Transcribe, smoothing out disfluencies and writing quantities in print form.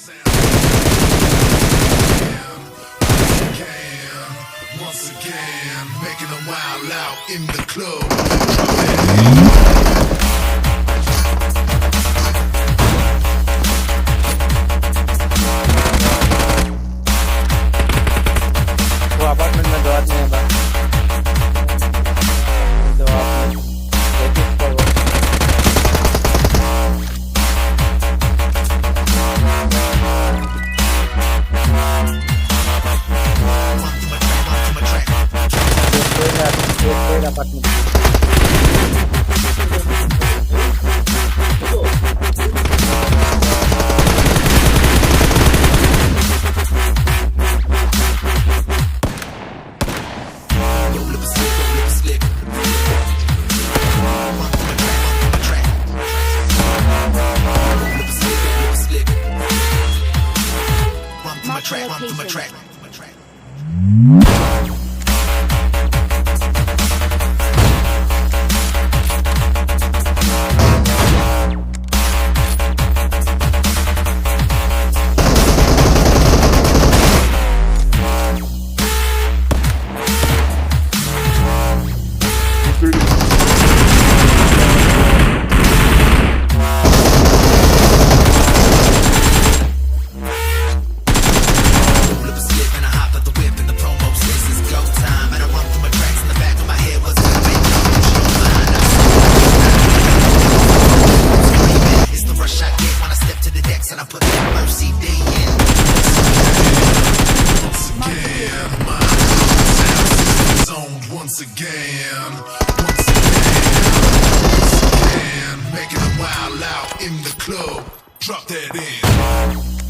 Once again, making a wild out in the club. वो apartment में 2 आदमी हैं बस 2 आदमी देखिए पर ये apartment Run through my track. Once again, making a wild out in the club. Drop that in.